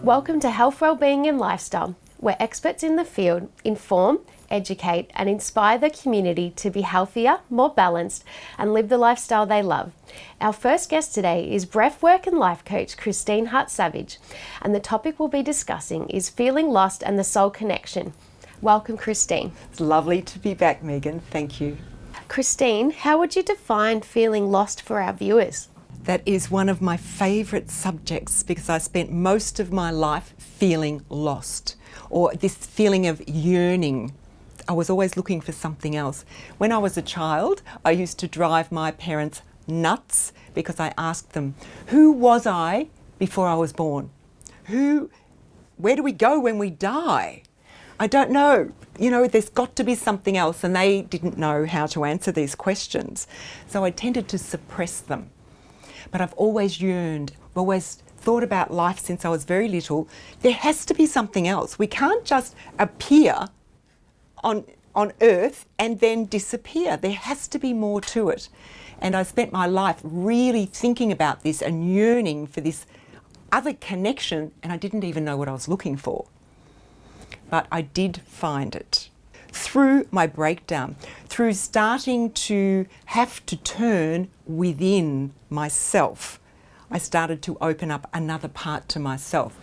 Welcome to Health, Wellbeing and Lifestyle, where experts in the field inform, educate and inspire the community to be healthier, more balanced and live the lifestyle they love. Our first guest today is Breathwork and life coach Christine Hart-Savage, and the topic we'll be discussing is feeling lost and the soul connection. Welcome, Christine. It's lovely to be back, Megan. Thank you. Christine, how would you define feeling lost for our viewers? That is one of my favourite subjects because I spent most of my life feeling lost, or this feeling of yearning. I was always looking for something else. When I was a child, I used to drive my parents nuts because I asked them, who was I before I was born? Where do we go when we die? I don't know. There's got to be something else, and they didn't know how to answer these questions. So I tended to suppress them. But I've always yearned, always thought about life since I was very little. There has to be something else. We can't just appear on earth and then disappear. There has to be more to it. And I spent my life really thinking about this and yearning for this other connection, and I didn't even know what I was looking for. But I did find it. Through my breakdown, through starting to have to turn within myself, I started to open up another part to myself.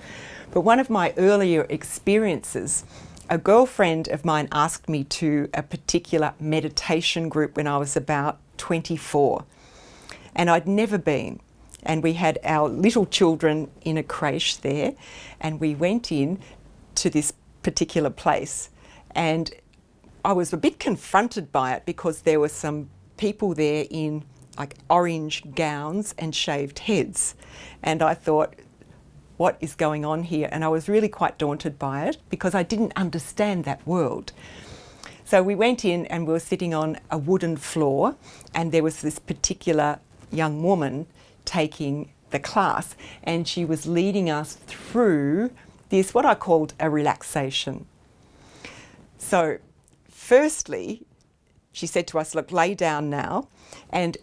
But one of my earlier experiences, a girlfriend of mine asked me to a particular meditation group when I was about 24, and I'd never been. And we had our little children in a creche there, and we went in to this particular place, and I was a bit confronted by it because there were some people there in like orange gowns and shaved heads, and I thought, what is going on here? And I was really quite daunted by it because I didn't understand that world. So we went in and we were sitting on a wooden floor, and there was this particular young woman taking the class, and she was leading us through this, what I called a relaxation. So firstly, she said to us, look, lay down now. And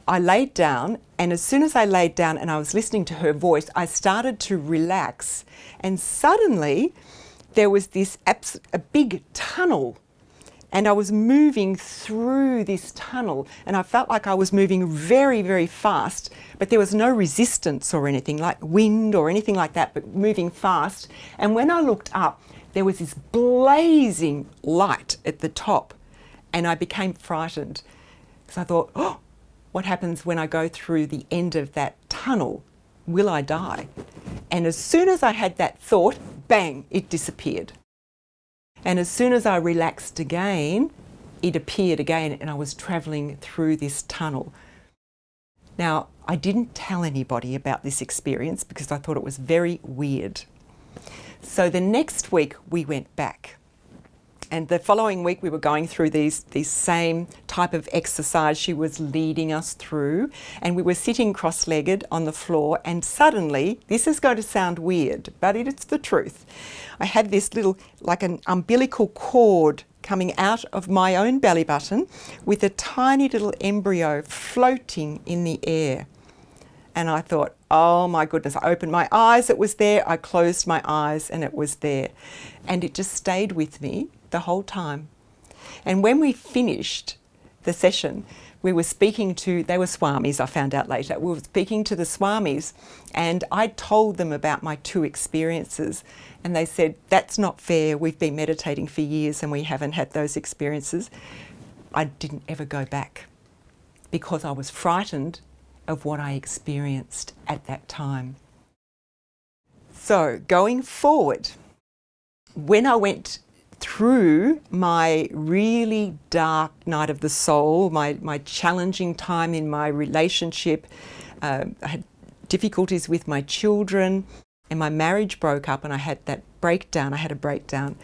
I laid down, and as soon as I laid down and I was listening to her voice, I started to relax. And suddenly there was a big tunnel, and I was moving through this tunnel, and I felt like I was moving very, very fast, but there was no resistance or anything like wind or anything like that, but moving fast. And when I looked up, there was this blazing light at the top, and I became frightened because I thought, oh, what happens when I go through the end of that tunnel? Will I die? And as soon as I had that thought, bang, it disappeared. And as soon as I relaxed again, it appeared again, and I was travelling through this tunnel. Now, I didn't tell anybody about this experience because I thought it was very weird. So the next week we went back, and the following week we were going through these same type of exercise she was leading us through, and we were sitting cross-legged on the floor, and suddenly, this is going to sound weird, but it's the truth. I had this little, like an umbilical cord coming out of my own belly button with a tiny little embryo floating in the air. And I thought, oh my goodness, I opened my eyes, it was there. I closed my eyes and it was there. And it just stayed with me the whole time. And when we finished the session, we were speaking to, they were swamis, I found out later. We were speaking to the swamis, and I told them about my two experiences. And they said, that's not fair. We've been meditating for years and we haven't had those experiences. I didn't ever go back because I was frightened of what I experienced at that time. So going forward, when I went through my really dark night of the soul, my challenging time in my relationship, I had difficulties with my children, and my marriage broke up, and I had that breakdown. I had a breakdown.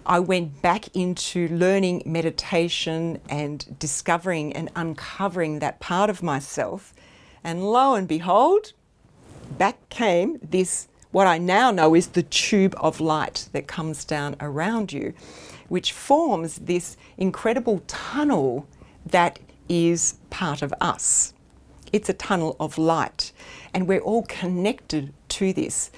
I went back into learning meditation and discovering and uncovering that part of myself. And lo and behold, back came this, what I now know is the tube of light that comes down around you, which forms this incredible tunnel that is part of us. It's a tunnel of light, and we're all connected to this.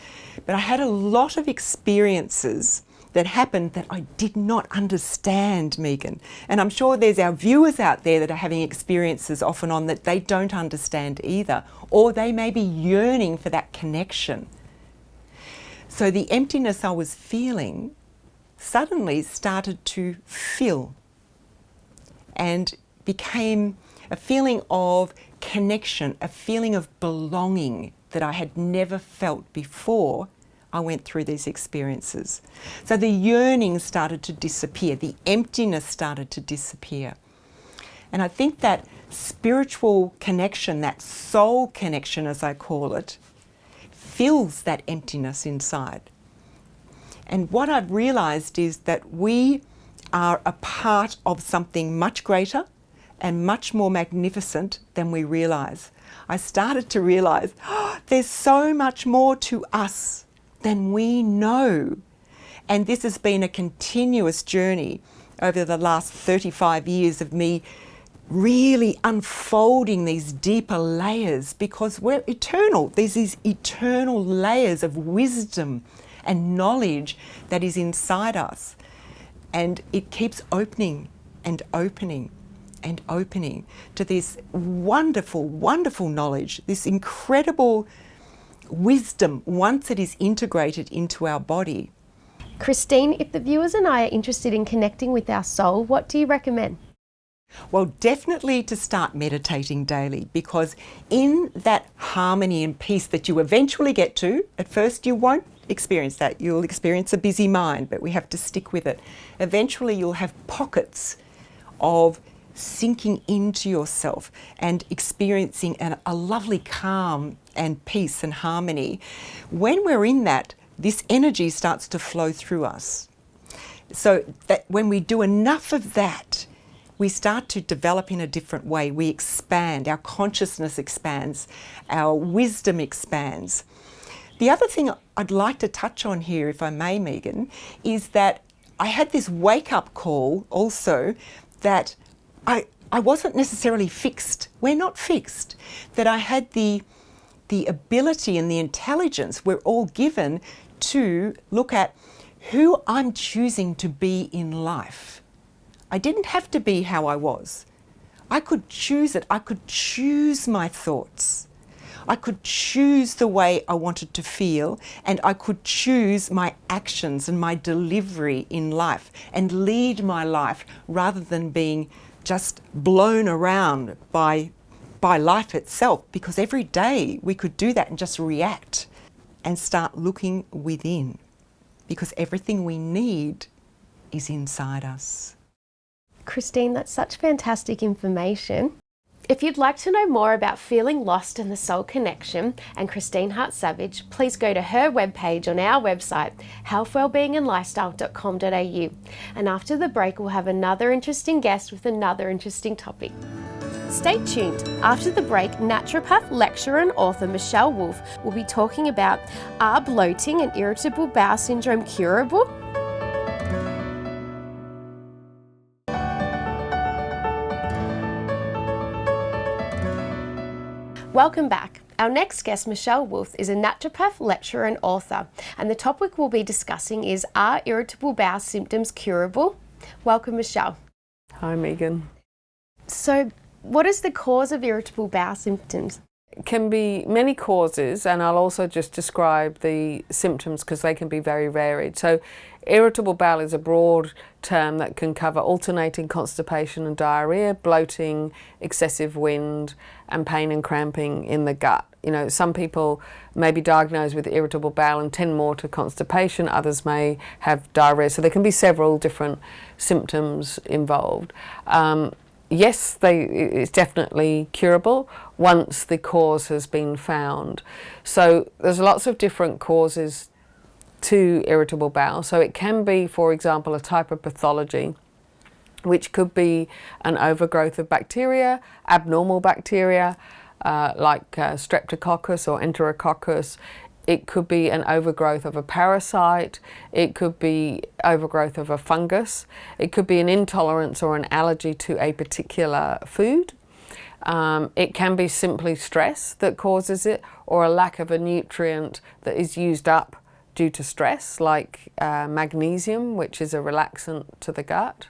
But I had a lot of experiences that happened that I did not understand, Megan. And I'm sure there's our viewers out there that are having experiences off and on that they don't understand either, or they may be yearning for that connection. So the emptiness I was feeling suddenly started to fill and became a feeling of connection, a feeling of belonging that I had never felt before I went through these experiences. So the yearning started to disappear, the emptiness started to disappear. And I think that spiritual connection, that soul connection as I call it, fills that emptiness inside. And what I've realised is that we are a part of something much greater and much more magnificent than we realise. I started to realise, there's so much more to us than we know. And this has been a continuous journey over the last 35 years of me really unfolding these deeper layers, because we're eternal. There's these eternal layers of wisdom and knowledge that is inside us. And it keeps opening and opening and opening to this wonderful, wonderful knowledge, this incredible wisdom once it is integrated into our body. Christine, if the viewers and I are interested in connecting with our soul, what do you recommend? Well, definitely to start meditating daily, because in that harmony and peace that you eventually get to, at first you won't experience that. You'll experience a busy mind, but we have to stick with it. Eventually you'll have pockets of sinking into yourself and experiencing a lovely calm and peace and harmony. When we're in that, this energy starts to flow through us. So that when we do enough of that, we start to develop in a different way. We expand, our consciousness expands, our wisdom expands. The other thing I'd like to touch on here, if I may, Megan, is that I had this wake-up call also that I wasn't necessarily fixed. We're not fixed. That I had the ability and the intelligence we're all given to look at who I'm choosing to be in life. I didn't have to be how I was. I could choose it. I could choose my thoughts. I could choose the way I wanted to feel, and I could choose my actions and my delivery in life and lead my life rather than being just blown around by life itself, because every day we could do that and just react and start looking within, because everything we need is inside us. Christine, that's such fantastic information. If you'd like to know more about feeling lost in the soul connection and Christine Hart-Savage, please go to her webpage on our website, healthwellbeingandlifestyle.com.au. And after the break, we'll have another interesting guest with another interesting topic. Stay tuned. After the break, Naturopath lecturer and author Michèle Wolff will be talking about, are bloating and irritable bowel syndrome curable? Welcome back. Our next guest, Michèle Wolff, is a naturopath lecturer and author, and the topic we'll be discussing is, are irritable bowel symptoms curable? Welcome, Michèle. Hi, Megan. So, what is the cause of irritable bowel symptoms? It can be many causes, and I'll also just describe the symptoms because they can be very varied. So, irritable bowel is a broad term that can cover alternating constipation and diarrhea, bloating, excessive wind, and pain and cramping in the gut. You know, some people may be diagnosed with irritable bowel and tend more to constipation, others may have diarrhea, so there can be several different symptoms involved. Yes, it's definitely curable once the cause has been found. So there's lots of different causes to irritable bowel. So it can be, for example, a type of pathology, which could be an overgrowth of bacteria, abnormal bacteria, like streptococcus or enterococcus. It could be an overgrowth of a parasite. It could be overgrowth of a fungus. It could be an intolerance or an allergy to a particular food. It can be simply stress that causes it, or a lack of a nutrient that is used up due to stress, like magnesium, which is a relaxant to the gut.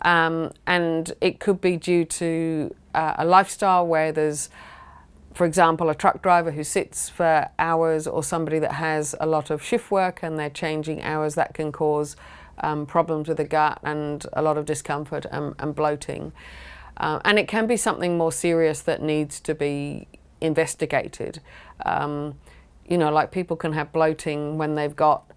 And it could be due to a lifestyle where there's, for example, a truck driver who sits for hours, or somebody that has a lot of shift work and they're changing hours. That can cause problems with the gut and a lot of discomfort and bloating. And it can be something more serious that needs to be investigated. You know, like people can have bloating when they've got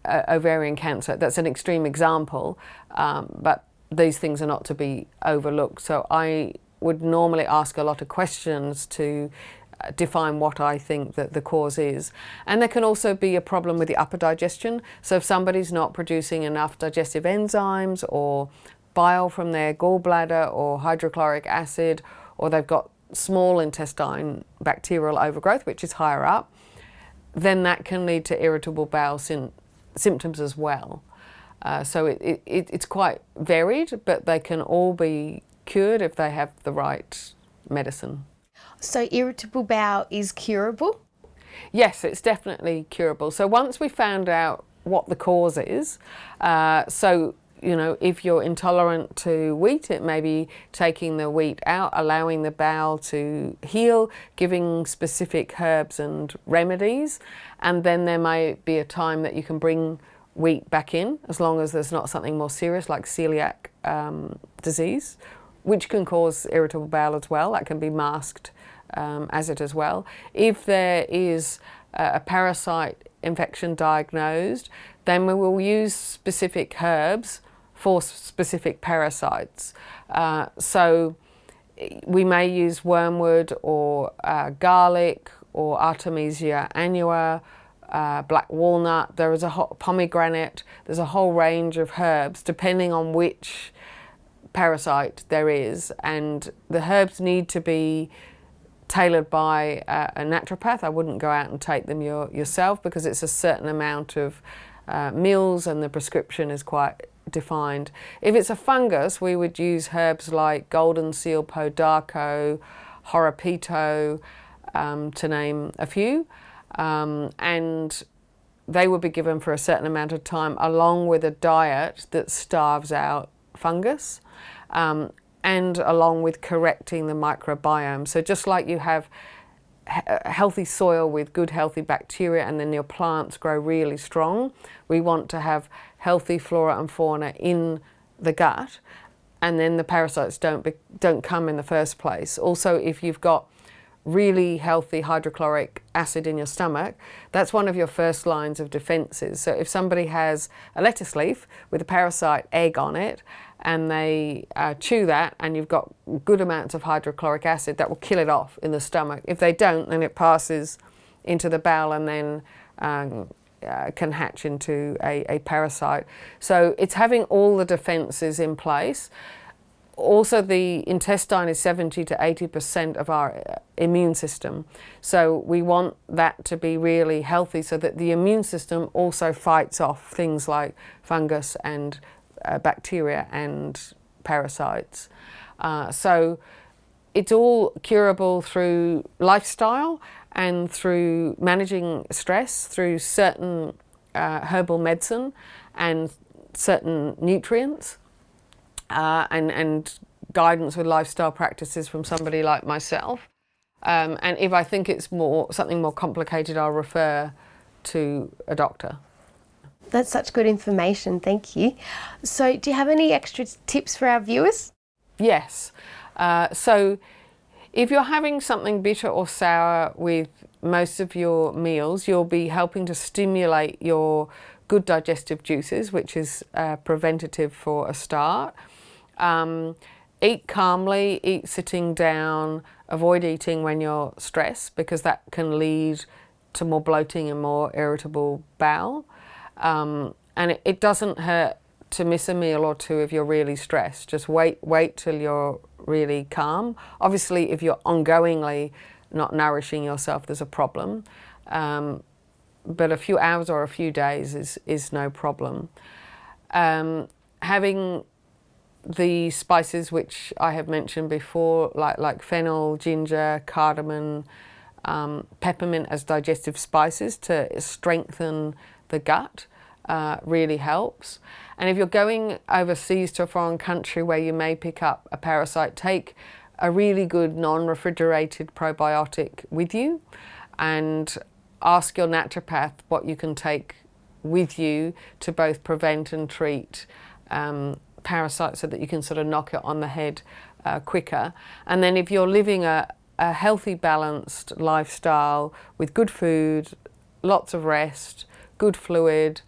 ovarian cancer. That's an extreme example, but these things are not to be overlooked. So I would normally ask a lot of questions to define what I think that the cause is. And there can also be a problem with the upper digestion. So if somebody's not producing enough digestive enzymes or bile from their gallbladder or hydrochloric acid, or they've got small intestine bacterial overgrowth, which is higher up, then that can lead to irritable bowel symptoms as well. So it's quite varied, but they can all be cured if they have the right medicine. So irritable bowel is curable? Yes, it's definitely curable. So once we found out what the cause is, so you know, if you're intolerant to wheat, it may be taking the wheat out, allowing the bowel to heal, giving specific herbs and remedies, and then there may be a time that you can bring wheat back in, as long as there's not something more serious like celiac disease, which can cause irritable bowel as well. That can be masked as it as well. If there is a parasite infection diagnosed, then we will use specific herbs for specific parasites. So we may use wormwood or garlic or Artemisia annua, black walnut. There is a pomegranate. There's a whole range of herbs depending on which parasite there is, and the herbs need to be tailored by a naturopath. I wouldn't go out and take them yourself, because it's a certain amount of meals and the prescription is quite defined. If it's a fungus, we would use herbs like golden seal podarco, horopito, to name a few, and they would be given for a certain amount of time, along with a diet that starves out fungus, and along with correcting the microbiome. So just like you have healthy soil with good healthy bacteria, and then your plants grow really strong, we want to have healthy flora and fauna in the gut, and then the parasites don't come in the first place. Also, if you've got really healthy hydrochloric acid in your stomach, that's one of your first lines of defences. So if somebody has a lettuce leaf with a parasite egg on it, and they chew that, and you've got good amounts of hydrochloric acid, that will kill it off in the stomach. If they don't, then it passes into the bowel and then can hatch into a parasite. So it's having all the defences in place. Also, the intestine is 70 to 80% of our immune system. So we want that to be really healthy, so that the immune system also fights off things like fungus and bacteria and parasites. So it's all curable through lifestyle and through managing stress, through certain herbal medicine and certain nutrients, and guidance with lifestyle practices from somebody like myself. And if I think it's something more complicated, I'll refer to a doctor. That's such good information, thank you. So do you have any extra tips for our viewers? Yes. So if you're having something bitter or sour with most of your meals, you'll be helping to stimulate your good digestive juices, which is preventative for a start. Eat calmly, eat sitting down, avoid eating when you're stressed, because that can lead to more bloating and more irritable bowel. And it doesn't hurt to miss a meal or two if you're really stressed. Just wait till you're really calm. Obviously, if you're ongoingly not nourishing yourself, there's a problem. But a few hours or a few days is no problem. Having the spices which I have mentioned before, like fennel, ginger, cardamom, peppermint as digestive spices to strengthen the gut really helps. And if you're going overseas to a foreign country where you may pick up a parasite, take a really good non-refrigerated probiotic with you and ask your naturopath what you can take with you to both prevent and treat parasites so that you can sort of knock it on the head quicker. And then if you're living a healthy, balanced lifestyle with good food, lots of rest, good fluid,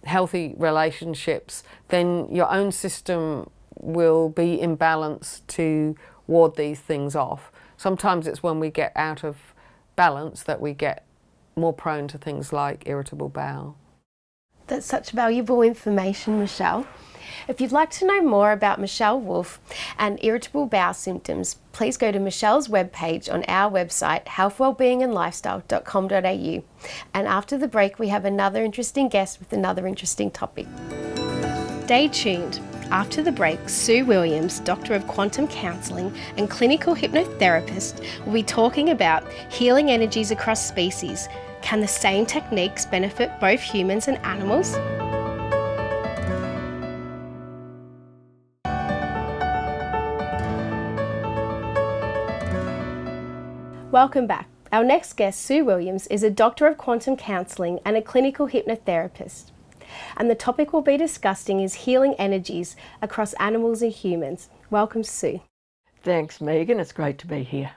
healthy relationships, then your own system will be in balance to ward these things off. Sometimes it's when we get out of balance that we get more prone to things like irritable bowel. That's such valuable information, Michèle. If you'd like to know more about Michèle Wolff and irritable bowel symptoms, please go to Michèle's webpage on our website, healthwellbeingandlifestyle.com.au. And after the break, we have another interesting guest with another interesting topic. Stay tuned. After the break, Sue Williams, Doctor of Quantum Counselling and Clinical Hypnotherapist, will be talking about healing energies across species. Can the same techniques benefit both humans and animals? Welcome back. Our next guest, Sue Williams, is a Doctor of Quantum Counselling and a Clinical Hypnotherapist. And the topic we'll be discussing is healing energies across animals and humans. Welcome, Sue. Thanks, Megan. It's great to be here.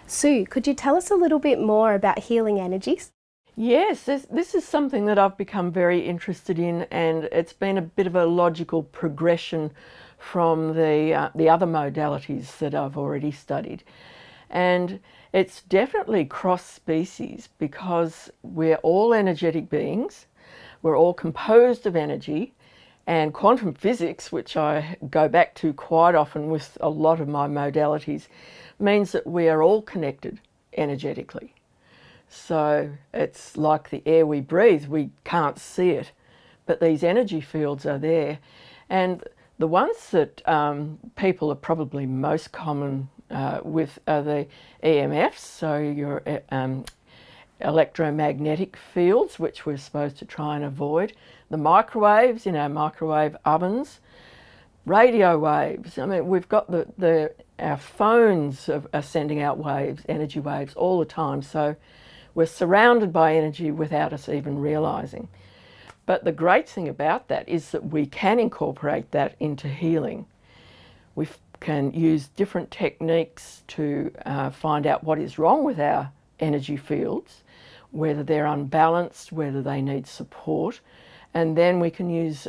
Sue, could you tell us a little bit more about healing energies? Yes, this is something that I've become very interested in, and it's been a bit of a logical progression from the other modalities that I've already studied. And it's definitely cross-species because we're all energetic beings. We're all composed of energy, and quantum physics, which I go back to quite often with a lot of my modalities, means that we are all connected energetically. So it's like the air we breathe, we can't see it, but these energy fields are there. And the ones that people are probably most common with are the EMFs, so your electromagnetic fields, which we're supposed to try and avoid, the microwaves in our microwave ovens, radio waves. I mean, we've got our phones are sending out waves, energy waves all the time, so we're surrounded by energy without us even realising. But the great thing about that is that we can incorporate that into healing. We can use different techniques to find out what is wrong with our energy fields, whether they're unbalanced, whether they need support, and then we can use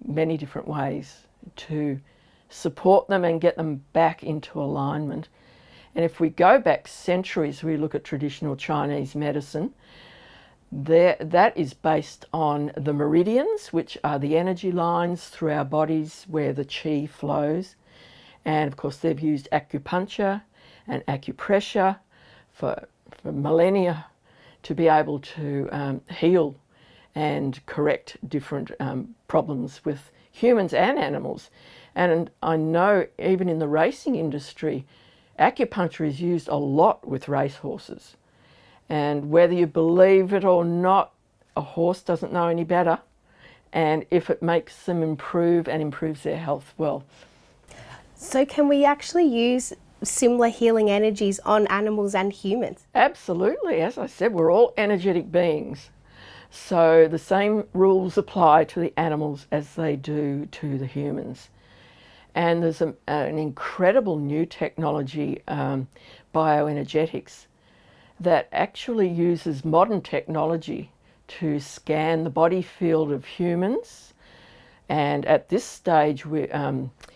many different ways to support them and get them back into alignment. And if we go back centuries, we look at traditional Chinese medicine, that is based on the meridians, which are the energy lines through our bodies where the qi flows. And of course, they've used acupuncture and acupressure for millennia to be able to heal and correct different problems with humans and animals. And I know even in the racing industry, acupuncture is used a lot with racehorses. And whether you believe it or not, a horse doesn't know any better. And if it makes them improve and improves their health, well. So can we actually use similar healing energies on animals and humans? Absolutely. As I said, we're all energetic beings. So the same rules apply to the animals as they do to the humans. And there's an incredible new technology, bioenergetics, that actually uses modern technology to scan the body field of humans. And at this stage, we're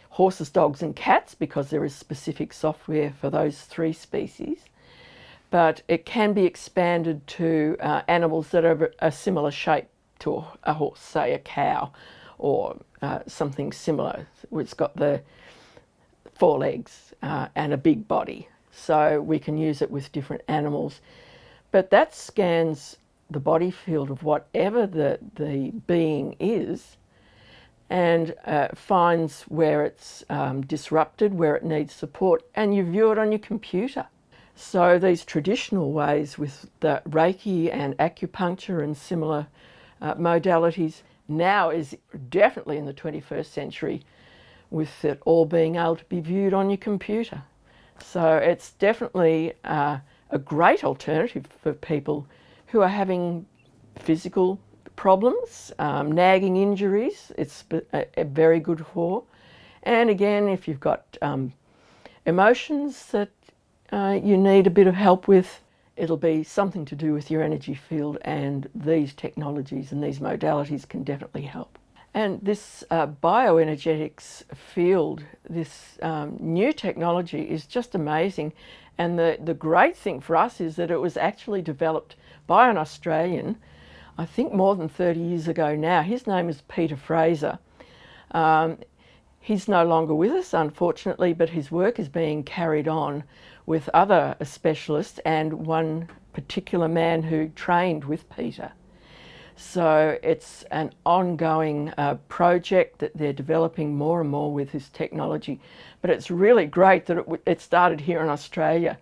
horses, dogs and cats, because there is specific software for those three species. But it can be expanded to animals that are a similar shape to a horse, say a cow or something similar. It's got the 4 legs and a big body. So we can use it with different animals. But that scans the body field of whatever the being is, and finds where it's disrupted, where it needs support, and you view it on your computer. So these traditional ways with the Reiki and acupuncture and similar modalities now is definitely in the 21st century, with it all being able to be viewed on your computer. So it's definitely a great alternative for people who are having physical problems, nagging injuries. It's very good for. And again, if you've got emotions that you need a bit of help with, it'll be something to do with your energy field, and these technologies and these modalities can definitely help. And this bioenergetics field, this new technology is just amazing. And the great thing for us is that it was actually developed by an Australian, I think more than 30 years ago now. His name is Peter Fraser. He's no longer with us, unfortunately, but his work is being carried on with other specialists and one particular man who trained with Peter. So it's an ongoing project that they're developing more and more with this technology. But it's really great that it started here in Australia.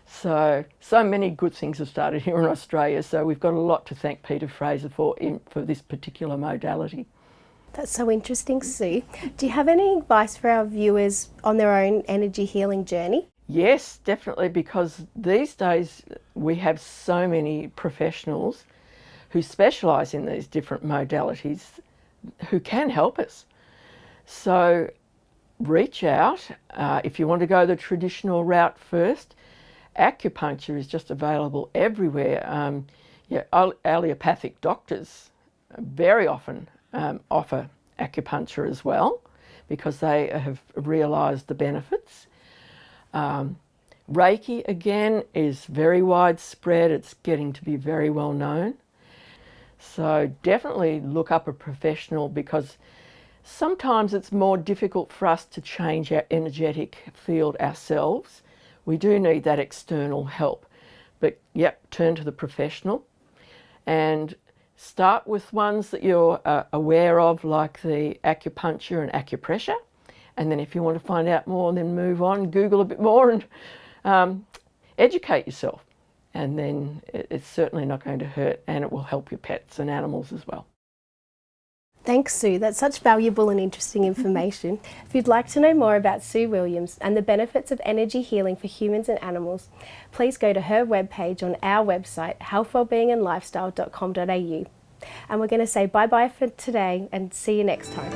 So many good things have started here in Australia. So we've got a lot to thank Peter Fraser for this particular modality. That's so interesting, Sue. Do you have any advice for our viewers on their own energy healing journey? Yes, definitely, because these days we have so many professionals who specialise in these different modalities who can help us. So reach out. If you want to go the traditional route first, acupuncture is just available everywhere. Allopathic doctors very often offer acupuncture as well, because they have realised the benefits. Reiki, again, is very widespread. It's getting to be very well known. So definitely look up a professional, because sometimes it's more difficult for us to change our energetic field ourselves. We do need that external help. But yep, turn to the professional and start with ones that you're aware of, like the acupuncture and acupressure. And then if you want to find out more, then move on, Google a bit more and educate yourself. And then it's certainly not going to hurt, and it will help your pets and animals as well. Thanks, Sue. That's such valuable and interesting information. If you'd like to know more about Sue Williams and the benefits of energy healing for humans and animals, please go to her webpage on our website, healthwellbeingandlifestyle.com.au. And we're going to say bye-bye for today and see you next time.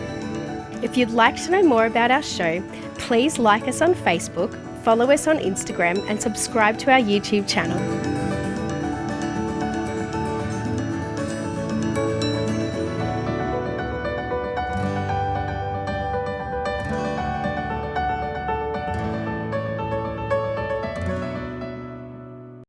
If you'd like to know more about our show, please like us on Facebook, follow us on Instagram, and subscribe to our YouTube channel.